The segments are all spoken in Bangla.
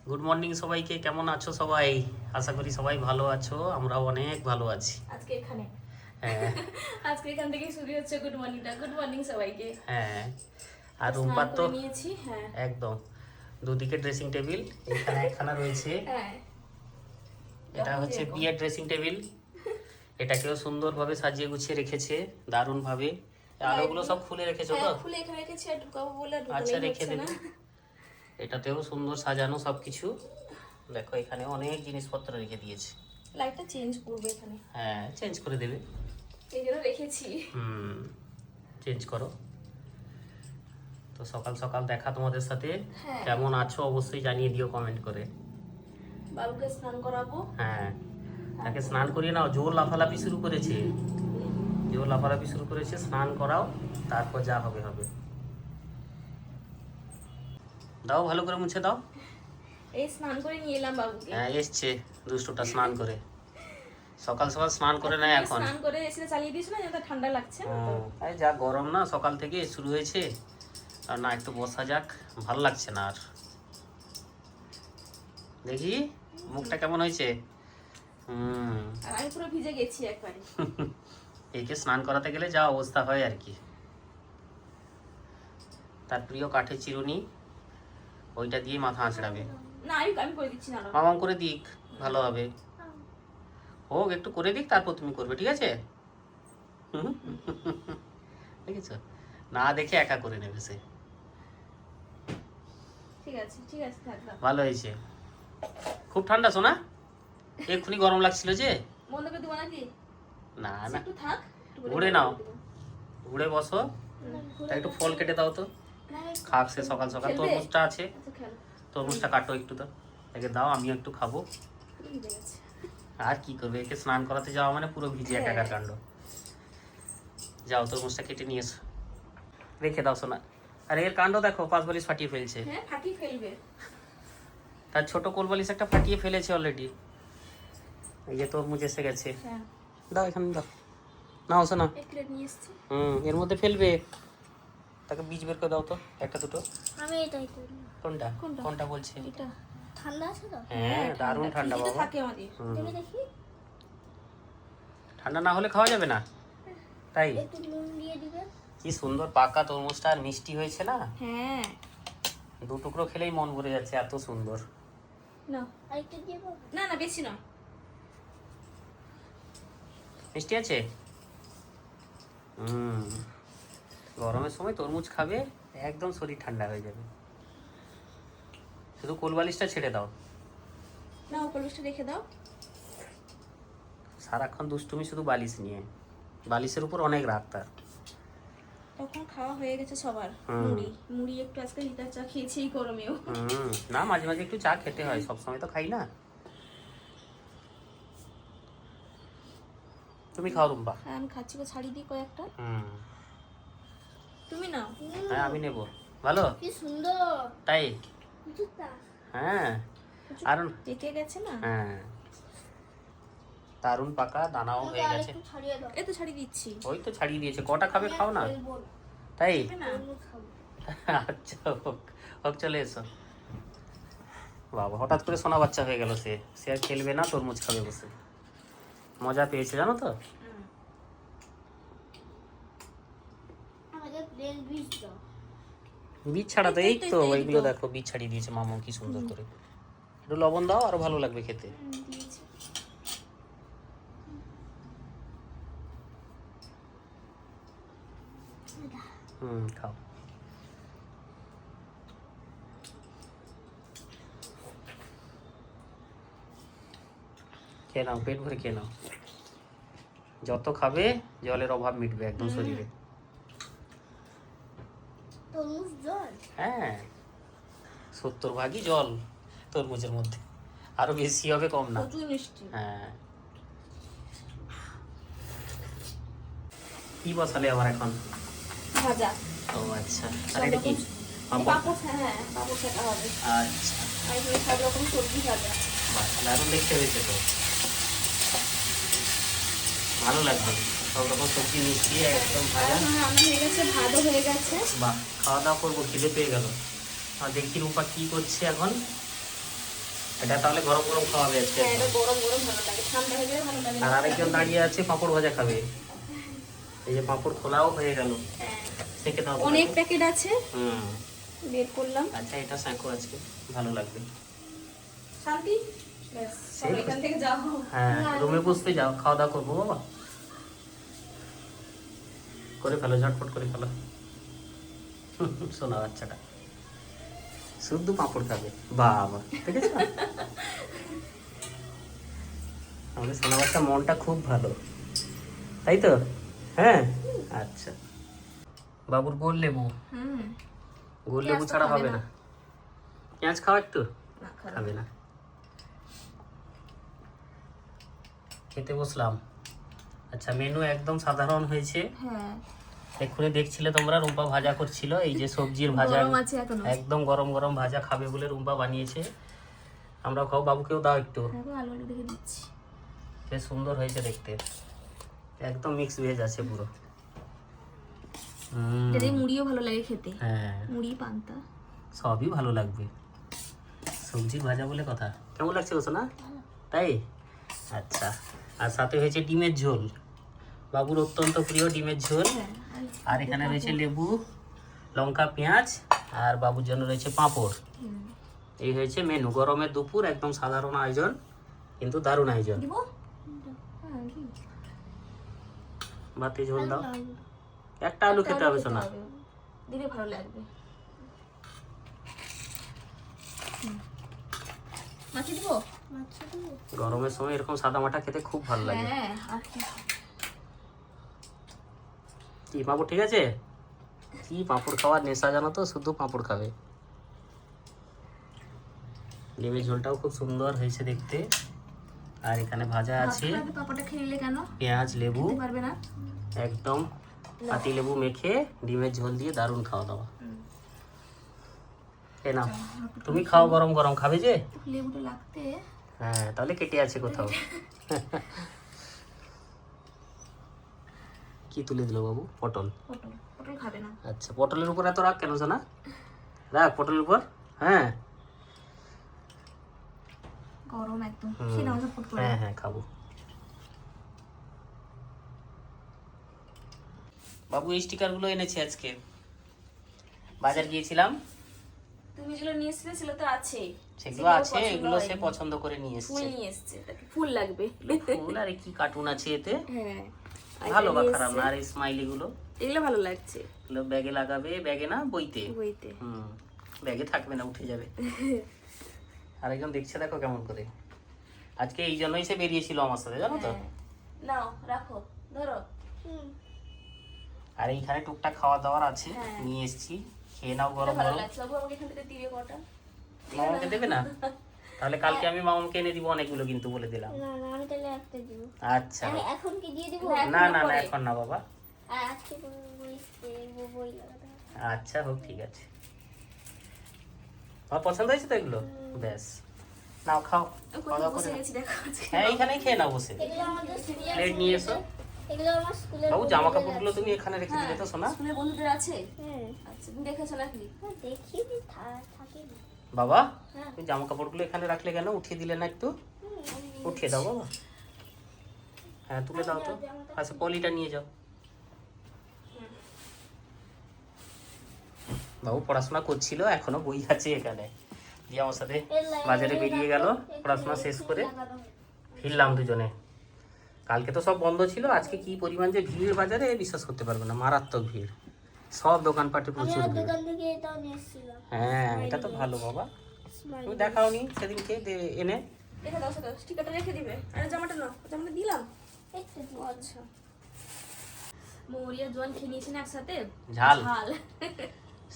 গুড মর্নিং সবাইকে, কেমন আছো সবাই? আশা করি সবাই ভালো আছো, আমরাও অনেক ভালো আছি। আজকে এখানে হ্যাঁ। আজকে এখান থেকে শুরু হচ্ছে গুড মর্নিংটা। গুড মর্নিং সবাইকে। হ্যাঁ, আর স্নান রুম্পার তো করে নিয়েছি। হ্যাঁ একদম দুদিকে ড্রেসিং টেবিল, এখানে একখানা রয়েছে। হ্যাঁ, এটা যখন হচ্ছে যেরকম। বিয়ের ড্রেসিং টেবিল, এটাকেও সুন্দরভাবে সাজিয়ে গুছিয়ে রেখেছে, দারুণভাবে। আলোগুলো সব খুলে রেখেছো তো? হ্যাঁ, খুলে এখানে রেখেছি, আর ঢুকাবো বলে আচ্ছা, ঢুকালেই রেখে হচ্ছে না। দেবে। এটাতেও সুন্দর সাজানো সবকিছু। দেখো এখানে অনেক জিনিসপত্র রেখে দিয়েছে। লাইটটা চেঞ্জ করবে এখানে, হ্যাঁ, চেঞ্জ করে দেবে। এই জন্য রেখেছি। চেঞ্জ করো। তো সকাল সকাল দেখা তোমাদের সাথে। হ্যাঁ। কেমন আছো অবশ্যই জানিয়ে দিও কমেন্ট করে। বাবুকে স্নান করাবো। হ্যাঁ, তাকে স্নান করিয়ে নাও। জোর লাফালাফি শুরু করেছে, জোর লাফালাফি শুরু করেছে। স্নান করাও, তারপর যা হবে হবে। দাও, ভালো করে মুছে দাও। এই স্নান করে নিয়ে এলাম বাবুকে। হ্যাঁ, এসছে দুষ্টুটা স্নান করে। সকাল সকাল স্নান করে নেয় তুমি এখন। স্নান করে এসে চালিয়ে দিস না, যাতে ঠান্ডা লাগছে না তো। এই যা গরম না, সকাল থেকে শুরু হয়েছে। আর না, একটু বসা যাক, ভালো লাগছে না আর। দেখি মুখটা কেমন হয়েছে। আর আমি পুরো ভিজে গেছি একবারে। একে স্নান করাতে গেলে যা অবস্থা হয় আর কি। তার প্রিয় কাঠের চিরুনি, ওইটা দিয়ে মাথা আঁচড়াবে। না, আমি করে দিচ্ছি না। মামাম করে দিক, ভালো হবে। হোক, একটু করে দিক, তারপর তুমি করবে, ঠিক আছে? দেখেছো, না দেখে একা করে নেবে সে। ঠিক আছে ঠিক আছে, থাক দাও। ভালো হয়েছে। খুব ঠান্ডা শোনা, এক্ষুনি গরম লাগছিল যে। বন্ধ করে দেবো নাকি? না না, একটু থাক, একটু করে ঘুরে দেবো। নাও, ঘুরে বসো। তা একটু ফল কেটে দাও তো, খাক সে সকাল সকাল। খেলবে? তরমুজটা আছে, আচ্ছা, খেলো। তরমুজটা কাটো একটু, তো একে দাও, আমিও একটু খাবো। পুরো ভিজে গেছে। আর কি করবে, একে স্নান করাতে যাওয়া মানে পুরো ভিজে হ্যাঁ। একাকার কাণ্ড। যাও, তরমুজটা কেটে নিয়ে এসো, রেখে দাও শোনা। আর এর কাণ্ড দেখো, পাঁচ বালিশ ফাটিয়ে ফেলছে। হ্যাঁ, ফাটিয়ে ফেলবে। তার ছোট কোল বালিশ একটা ফাটিয়ে ফেলেছে অলরেডি। এই যে তরমুজ এসে গেছে। হ্যাঁ, দাও এখানে দাও, নাও শোনা। এক প্লেট নিয়ে এসেছি। এর মধ্যে ফেলবে, তাকে বীজ বের করে দাও তো, একটা দুটো। আমি এটাই করি। কোনটা কোনটা? কোনটা বলছে? এটা ঠান্ডা আছে তো? হ্যাঁ, দারুণ ঠান্ডা ফ্রিজে তো বাবা। থাকে আমাদের। তুমি দেখি ঠান্ডা না হলে খাওয়া যাবে না, তাই? একটু নুন দিয়ে দিবে। কি সুন্দর পাকা তরমুজটা, আর মিষ্টি হয়েছে না। হ্যাঁ, দু টুকরো খেলেই মন ভরে যাচ্ছে, এত সুন্দর। না আর একটু দিয়ে দেবো? না না, বেশি না। মিষ্টি আছে। গরমের সময় তরমুজ খাবে, একদম শরীর ঠান্ডা হয়ে যাবে। শুধু কোলবালিশটা ছেড়ে দাও। না, উপলব্ধটা রেখে দাও। সারাক্ষণ দুষ্টুমি শুধু বালিশ নিয়ে, বালিশের উপর অনেক রাগ তার। তখন খাওয়া হয়ে গেছে সবার। মুড়ি মুড়ি একটু আজকে রিতার চা খেয়েছি এই গরমেও। না, মাঝে মাঝে একটু চা খেতে হয়, সবসময় তো খাই না। তুমি খাও রুম্পা। হ্যাঁ, আমি খাচ্ছি, গো ছাড়ি দিই কয়েকটা। তুমি নাও। হ্যাঁ, আমি নেব। ভালো, কি সুন্দর তাই? জুতা। হ্যাঁ, আর পেকে গেছে না। হ্যাঁ, দারুণ পাকা, দানাও হয়ে আর গেছে। একটু ছাড়িয়ে দাও। এই তো ছাড়ি দিচ্ছি। ওই তো ছাড়িয়ে দিয়েছে, কটা খাবে খাও না, ফেলবো না। তাই? খাবে না? আমি খাবো। আচ্ছা, হোক হোক, চলে এসো। বাবা, হঠাৎ করে সোনা বাচ্চা হয়ে গেল সে। সে আর খেলবে না, তরমুজ খাবে বসে। মজা পেয়েছে জানো তো। আমাকে প্লেন বীজ দাও। বীজ ছাড়া তো, এই এই তো তো। এইগুলো দেখো, বীজ ছাড়িয়ে দিয়েছে মামা, কি সুন্দর করে। একটু লবণ দাও, আরো ভালো লাগবে খেতে। দিয়েছি। খাও। খেয়ে নাও, পেট ভরে খেয়ে নাও। যত খাবে জলের অভাব মিটবে একদম শরীরে। তরমুজ জল। হ্যাঁ, 70 ভাগই জল তরমুজের মধ্যে, আরো বেশি হবে, কম না। প্রচুর মিষ্টি। হ্যাঁ, কি বসালে আবার এখন? ভাজা। ও আচ্ছা, আর এটা কি? পাঁপড়? পাপড়, হ্যাঁ পাপড় ছাকা হবে। আচ্ছা, আর এখানে সব রকম সবজি ভাজা। বাহ, দারুণ দেখতে হয়েছে তো, ভালো লাগবে। সব রকম সবজি মিশিয়ে একদম ভাজা। আর রান্না হয়ে গেছে, ভাতও হয়ে গেছে। বাহ, খাওয়া দাওয়া করবো, খিদে পেয়ে গেল। আর দেখি রূপা কি করছে এখন। এটা তাহলে গরম গরম খাওয়াবে আজকে। হ্যাঁ এটা গরম গরম ভালো লাগে, ঠান্ডা হয়ে গেলে ভালো লাগে না। আর আরেকজন দাঁড়িয়ে আছে পাঁপড় ভাজা খাবে। এই যে পাঁপড় খোলাও হয়ে গেল, হ্যাঁ সেকে দাও। অনেক প্যাকেট আছে, হুম। বের করলাম। আচ্ছা এটা শাঁখো আজকে ভালো লাগবে। শান্তি, ব্যাস সব সেই এখান থেকে যাও। হ্যাঁ রুমে বসতে যাও, খাওয়া দাওয়া করবো বাবা। করে ফেলো, ঝটপট করে ফেলো। শোনা বাচ্চাটা শুদ্ধ পাঁপড় খাবে, বাবা ঠিক আছে। আমাদের সোনা বাচ্চা মনটা খুব ভালো, তাই তো? হ্যাঁ আচ্ছা। বাবুর গোল লেবু, হুম গোল লেবু ছাড়া হবে না। পেঁয়াজ খাও একটু, না খারাপ। খাবে না। খেতে বসলাম। আচ্ছা মেনু একদম সাধারণ হয়েছে। হ্যাঁ এক্ষুনি দেখছিলে তোমরা রুম্পা ভাজা করছিল, এই যে সবজির ভাজা গরম আছে এখনো। একদম গরম গরম ভাজা খাবে বলে রুম্পা বানিয়েছে। আমরা খাও, বাবুকেও দাও একটু। দেখো আলু আলু দেখে দিচ্ছি। বেশ সুন্দর হয়েছে দেখতে, একদম মিক্স ভেজ আছে পুরো। যদি মুড়িও ভালো লাগে খেতে, হ্যাঁ মুড়ি পান্তা সবই ভালো লাগবে, সবজির ভাজা বলে কথা। কেমন লাগছে ওসো না, তাই? আচ্ছা, আর সাথে হয়েছে ডিমের ঝোল, বাবুর অত্যন্ত প্রিয় ডিমের ঝোল। হ্যাঁ, আর এখানে রয়েছে লেবু, লঙ্কা, পেঁয়াজ, আর বাবুর জন্য রয়েছে পাঁপড়। এই হয়েছে মেনু। গরমের দুপুর, একদম সাধারণ আয়োজন কিন্তু দারুণ আয়োজন। দিব হ্যাঁ কি ভাতে ঝোল দাও, একটা আলু খেতে হবে সোনা। দিলে ভালো লাগবে। মাছি দিব, মাছি দেবো? গরমের সময় এরকম সাদা মাটা খেতে খুব ভালো লাগে। হ্যাঁ আর কি কি পাঁপড় ঠিক আছে? কি পাঁপড় খাওয়ার নেশা জানো তো, শুধু পাঁপড় খাবে। ডিমের ঝোলটাও খুব সুন্দর হয়েছে দেখতে। আর এখানে ভাজা আছে, পাপড়টা খেয়ে নিলে কেন পেঁয়াজ, লেবু, খেতে পারবে না। একদম পাতি লেবু মেখে ডিমের ঝোল দিয়ে দারুণ খাওয়া দাওয়া। এ নাও, তুমি খাও, গরম গরম খাবে যে। লেবুটা লাগতে হ্যাঁ তাহলে কেটে আছে কোথাও। কি তুলে দিল বাবু? পটল। পটল, পটল খাবে না। আচ্ছা পটলের উপর এত রাগ কেন জানা? রাগ পটলের উপর, হ্যাঁ গরম একদম, হুম। খেয়ে নাও ঝটপট করে। হ্যাঁ হ্যাঁ খাবো। বাবু এই স্টিকার গুলো এনেছে আজকে, বাজার গিয়েছিলাম, তুমি যেগুলো নিয়ে এসেছিলে সেগুলো তো আছে, সেগুলো আছে, এগুলো সে পছন্দ করে নিয়ে ফুল এসেছে। নিয়ে এসেছে, তাকে ফুল লাগবে। ফুল আর কি কার্টুন আছে এতে, হ্যাঁ ভালো বা নিয়ে খারাপ না। এসেছে। আর এই স্মাইলি গুলো, এগুলো ভালো লাগছে এগুলো ব্যাগে লাগাবে, ব্যাগে না বইতে। বইতে। হুম, ব্যাগে থাকবে না, উঠে যাবে। আরেকজন দেখছে দেখো কেমন করে। আজকে এই জন্যই সে বেরিয়েছিল আমার সাথে, জানো তো। হ্যাঁ। নাও রাখো, ধরো। আর এইখানে টুকটাক খাওয়া দাওয়ার আছে, হ্যাঁ। নিয়ে এসেছি, খেয়ে নাও গরম ভালো গরম। লাগছে বাবু, আমাকে এখান থেকে দিবে কটা? মামাকে দেবে না? তাহলে কালকে আমি মামাকে এনে দিব অনেকগুলো, কিন্তু বলে দিলাম। না না, আমি তাহলে একটা দিব। আচ্ছা এখন কি দিয়ে দিব? না না না, এখন না বাবা। আর আজকে কোনো বই লাগাতে হবে। আচ্ছা হোক, ঠিক আছে। আমার পছন্দ হয়েছে তো এগুলো, ব্যাস নাও খাও, খাওয়া দাওয়া করে বসে নাও। গেছি দেখো আজকে। হ্যাঁ এইখানেই খেয়ে নাও বসে। এগুলো আমাদের সিরিয়াস। প্লেট নিয়ে এসো। এগুলো আমার স্কুলের বাবু জামা কাপড়গুলো তুমি এখানে রেখে দিলে তো সোনা। স্কুলের বন্ধুদের আছে? হ্যাঁ আচ্ছা তুমি দেখেছো নাকি? দেখিনি, থাকে না। বাবা হ্যাঁ। তুমি জামা কাপড়গুলো এখানে রাখলে কেন? উঠিয়ে দিলে না একটু? উঠিয়ে দাও বাবা। হ্যাঁ তুলে দাও তো। আচ্ছা পলিটা নিয়ে যাও। বাবু পড়াশোনা করছিল, এখনো বই আছে এখানে। দিয়ে আমার সাথে বাজারে বেরিয়ে গেল, পড়াশোনা শেষ করে ফিরলাম দুজনে। কালকে তো সব বন্ধ ছিল, আজকে কি পরিমাণ যে ভিড় বাজারে বিশ্বাস করতে পারবে না, মারাত্মক ভিড়। সব দোকানপাটে প্রচুর ভিড়। দোকান থেকে এটাও নিয়ে এসেছিলাম। হ্যাঁ এটা তো ভালো বাবা, তুমি দেখাওনি সেদিনকে এনে। রেখে দাও, সেটা স্টিকারটা রেখে দিবে। আরে জামাটা নাও, জামাটা দিলাম। একটু ও আচ্ছা, মৌরিয়া জোয়ান খেয়ে নিয়েছি না একসাথে। ঝাল ঝাল।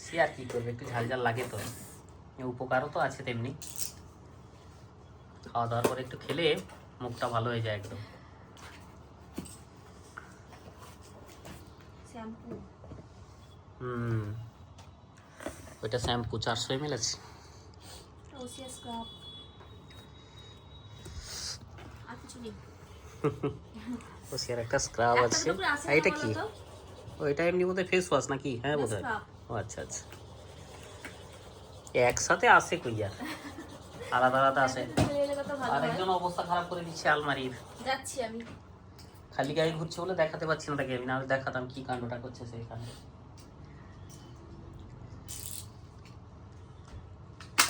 সে আর কি করবে, একটু ঝাল ঝাল লাগে তো। উপকারও তো আছে তেমনি, খাওয়া দাওয়ার পরে একটু খেলে মুখটা ভালো হয়ে যায় একদম। শ্যাম্পু। ওইটা শ্যাম্পু 400 ml আছে। ওসিয়া স্ক্রাব। আর কিছু নেই। ওসিয়ার একটা স্ক্রাব একটা আছে। দুটো করে আছে আর এটা না কি? বলো তো? ওইটা এমনি বোধহয় ফেস ওয়াশ নাকি? হ্যাঁ না, বোধহয়। scrub। ও আচ্ছা আচ্ছা, একসাথে আসে কই আর। আলাদা আলাদা আছে। চলে গেলে কত ভালো আর হয়। একজন অবস্থা খারাপ করে দিচ্ছে আলমারির। যাচ্ছি আমি। খালি গায়ে ঘুরছে বলে দেখাতে পাচ্ছি না তাকে, আমি না হলে দেখাতাম কি কাণ্ডটা করছে সেইখানে।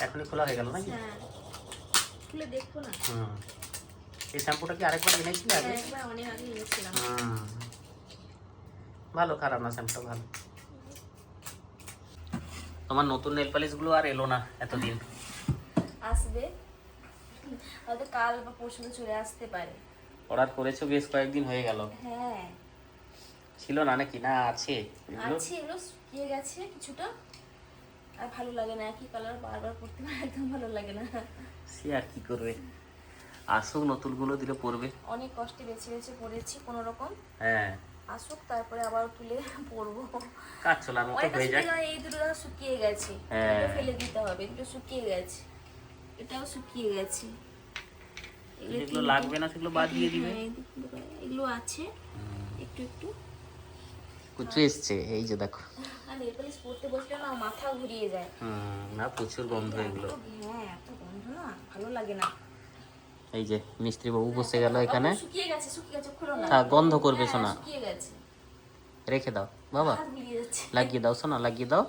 এখনই খোলা হয়ে গেল নাকি? হ্যাঁ, খুলে দেখবো না। এই শ্যাম্পুটা কি আরেকবার এনেছিলে আগে? একবার অনেক আগে এনেছিলাম। ভালো, খারাপ না, শ্যাম্পুটা ভালো। তোমার নতুন নেল পালিশ গুলো আর এলো না এতদিন। আসবে হয়তো কাল বা পরশু চলে আসতে পারে। অর্ডার করেছো বেশ কয়েকদিন হয়ে গেল। হ্যাঁ ছিল না নাকি? না আছে এগুলো? আছে, এগুলো শুকিয়ে গেছে কিছুটা। আর ভালো লাগে না, একই কালার বারবার পরতে আমার একদম ভালো লাগে না। সে আর কি করবে, আসুক নতুনগুলো দিলে পরবে। অনেক কষ্টে বেছে বেছে পরেছি কোনো রকম। হ্যাঁ, আসুক তারপরে আবার তুলে পরবো। কাজ চলার মতো অনেকটা হয়ে যায়। শুকিয়ে গেছে, এই দুটো দাদা শুকিয়ে গেছে। হ্যাঁ। এটা ফেলে দিতে হবে, দুটো শুকিয়ে গেছে, এটাও শুকিয়ে গেছে। এগুলো যেগুলো লাগবে না সেগুলো বাদ দিয়ে দিবে। হ্যাঁ, এগুলো আছে একটু একটু। কুচু এসছে এই যে দেখো। আর নেল পালিশ পরতে বসলে না মাথা ঘুরিয়ে যায়। না প্রচুর গন্ধ এগুলো। হ্যাঁ, এত গন্ধ না, ভালো লাগে না। এই যে মিস্ত্রি বাবু বসে গেল এখানে। শুকিয়ে গেছে, শুকিয়ে গেছে, খুলো না। গন্ধ করবে হ্যাঁ, শোনা, শুকিয়ে গেছে, রেখে দাও বাবা। হাত গুলিয়ে যাচ্ছে। লাগিয়ে দাও শোনা, লাগিয়ে দাও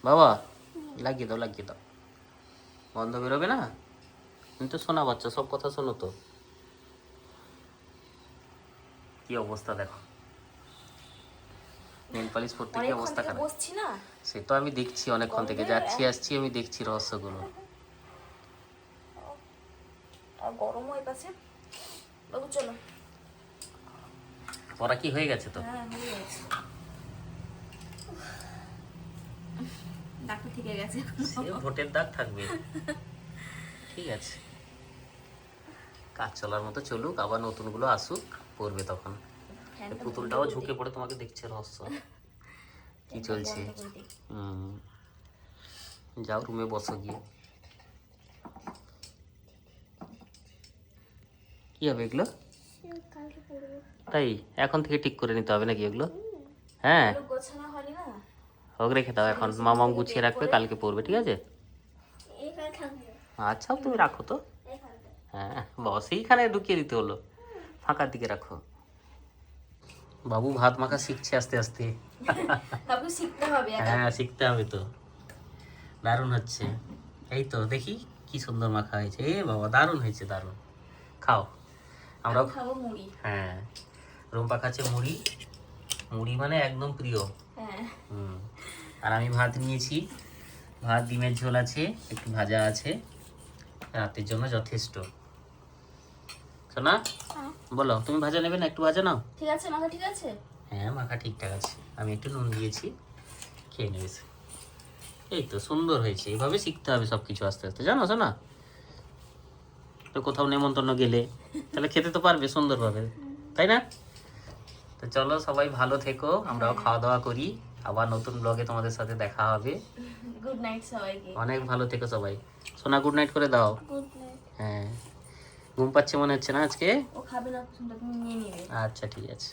বাবা, লাগিয়ে দাও লাগিয়ে দাও। গন্ধ বেরোবে না কিন্তু, শোনা বাচ্চা সব কথা শোনো তো। কি অবস্থা দেখো, নেল পালিশ পরতে কি অনেকক্ষণ অবস্থা থেকে খারাপ। বসছি না। সে তো আমি দেখছি অনেকক্ষণ থেকে, যাচ্ছি আসছি আমি দেখছি রহস্যগুলো। আর গরমও এই পাশে। বাবু চলো। পড়া কি হয়ে গেছে তো? হ্যাঁ, হয়ে গেছে। ডাক্তার থেকে গেছে। সে ভোটের দাগ থাকবে, ঠিক আছে। কাজ চলার মতো চলুক, আবার নতুনগুলো আসুক, পড়বে তখন। ফ্যানটা পুতুলটাও ঝুঁকে পড়ে তোমাকে দেখছে রহস্য কি চলছে। বন্ধ করে দিই। যাও রুমে বসো গিয়ে। কি হবে এগুলো? কালকে পড়বো। তাই এখন থেকে ঠিক করে নিতে হবে নাকি এগুলো? হ্যাঁ, এগুলো গোছানো হয়নি না। হোক, রেখে দাও এখন। মামাম গুছিয়ে রাখবে, কালকে পড়বে, ঠিক আছে? এখানে থাকবে, আচ্ছা তুমি রাখো তো। এখানটা। হ্যাঁ বস, এইখানে ঢুকিয়ে দিতে হলো, ফাঁকার দিকে রাখো। বাবু ভাত মাখা শিখছে আস্তে আস্তে। তারপর শিখতে হবে একা। হ্যাঁ শিখতে হবে তো। দারুণ হচ্ছে, এই তো দেখি কি সুন্দর মাখা হয়েছে। এ বাবা, দারুণ হয়েছে, দারুণ। খাও, আমরাও আমি খাবো মুড়ি। হ্যাঁ, রুম্পা খাচ্ছে মুড়ি। মুড়ি মানে একদম প্রিয়। হ্যাঁ, আর আমি ভাত নিয়েছি, ভাত ডিমের ঝোল আছে, একটু ভাজা আছে, রাতের জন্য যথেষ্ট। শোনা বলো, তুমি ভাজা নেবে না? একটু ভাজা নাও। ঠিক আছে, মাথা ঠিক আছে। হ্যাঁ মাখা ঠিকঠাক আছে, আমি একটু নুন দিয়েছি, খেয়ে নেবে। এই তো সুন্দর হয়েছে। এভাবে শিখতে হবে সব কিছু আস্তে আস্তে, জানো শোনা? তো কোথাও নেমন্তন্ন গেলে তাহলে খেতে তো পারবে সুন্দরভাবে, তাই না? তো চলো সবাই ভালো থেকো, আমরাও খাওয়া দাওয়া করি, আবার নতুন ব্লগে তোমাদের সাথে দেখা হবে। গুড নাইট সবাইকে। অনেক ভালো থেকো সবাই। সোনা গুড নাইট করে দাও। Good night. হ্যাঁ, ঘুম পাচ্ছে মনে হচ্ছে না আজকে? ও খাবে না, তুমি নিয়ে নিবে। আচ্ছা ঠিক আছে।